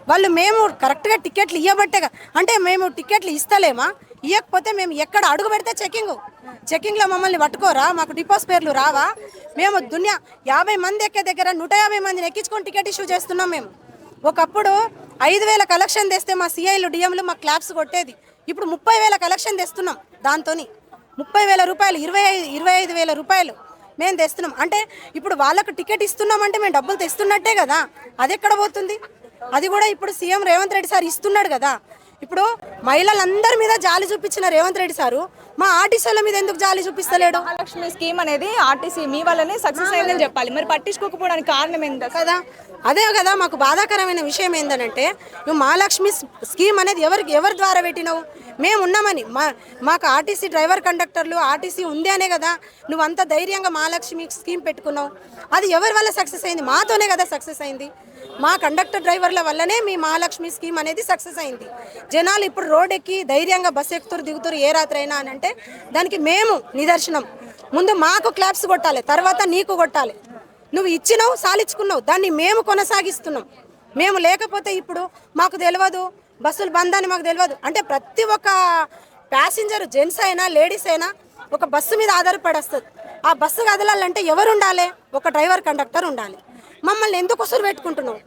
వాళ్ళు మేము కరెక్ట్గా టికెట్లు ఇవ్వబట్టే అంటే మేము టికెట్లు ఇస్తలేమా, ఇవ్వకపోతే మేము ఎక్కడ అడుగు పెడితే చెకింగ్లో మమ్మల్ని పట్టుకోరా, మాకు డిపోస్ పేర్లు రావా? మేము దునియా 50 మంది ఎక్కే దగ్గర 150 మందిని ఎక్కించుకొని టికెట్ ఇష్యూ చేస్తున్నాం మేము. ఒకప్పుడు 5,000 కలెక్షన్ తెస్తే మా సిఐలు డిఎంలు మా క్లాప్స్ కొట్టేది. ఇప్పుడు 30,000 కలెక్షన్ తెస్తున్నాం. దాంతో 30,000 రూపాయలు, 25,000 రూపాయలు మేము తెస్తున్నాం. అంటే ఇప్పుడు వాళ్ళకు టికెట్ ఇస్తున్నామంటే మేము డబ్బులు తెస్తున్నట్టే కదా. అది ఎక్కడ పోతుంది? అది కూడా ఇప్పుడు సీఎం రేవంత్ రెడ్డి సార్ ఇస్తున్నాడు కదా. ఇప్పుడు మహిళలందరి మీద జాలి చూపించిన రేవంత్ రెడ్డి సారు మా ఆర్టీసీల మీద ఎందుకు జాలి చూపిస్తలేడు? మహాలక్ష్మి స్కీమ్ అనేది ఆర్టీసీ మీ వల్లనే సక్సెస్ అయిందని చెప్పాలి. మరి పట్టించుకోకపోవడానికి కారణం ఏంటి కదా? అదే కదా మాకు బాధాకరమైన విషయం ఏంటంటే, నువ్వు మహాలక్ష్మి స్కీమ్ అనేది ఎవరి ద్వారా పెట్టినావు? మేము ఉన్నామని మాకు ఆర్టీసీ డ్రైవర్ కండక్టర్లు ఆర్టీసీ ఉంది అనే కదా నువ్వు అంత ధైర్యంగా మహాలక్ష్మి స్కీమ్ పెట్టుకున్నావు. అది ఎవరి వల్ల సక్సెస్ అయింది? మాతోనే కదా సక్సెస్ అయింది. మా కండక్టర్ డ్రైవర్ల వల్లనే మీ మహాలక్ష్మి స్కీమ్ అనేది సక్సెస్ అయింది. జనాలు ఇప్పుడు రోడ్ ఎక్కి ధైర్యంగా బస్సు ఎక్కుతారు దిగుతారు ఏ రాత్రి అయినా అని అంటే దానికి మేము నిదర్శనం. ముందు మాకు క్లాప్స్ కొట్టాలి, తర్వాత నీకు కొట్టాలి. నువ్వు ఇచ్చినావు, సాలించుకున్నావు, దాన్ని మేము కొనసాగిస్తున్నాం. మేము లేకపోతే ఇప్పుడు మాకు తెలియదు, బస్సులు బంద్ అని మాకు తెలియదు. అంటే ప్రతి ఒక్క ప్యాసింజర్ జెంట్స్ అయినా లేడీస్ అయినా ఒక బస్సు మీద ఆధారపడి వస్తుంది. ఆ బస్సు కదలాలంటే ఎవరు ఉండాలి? ఒక డ్రైవర్ కండక్టర్ ఉండాలి. మమ్మల్ని ఎందుకు ఉసురు పెట్టుకుంటున్నావు?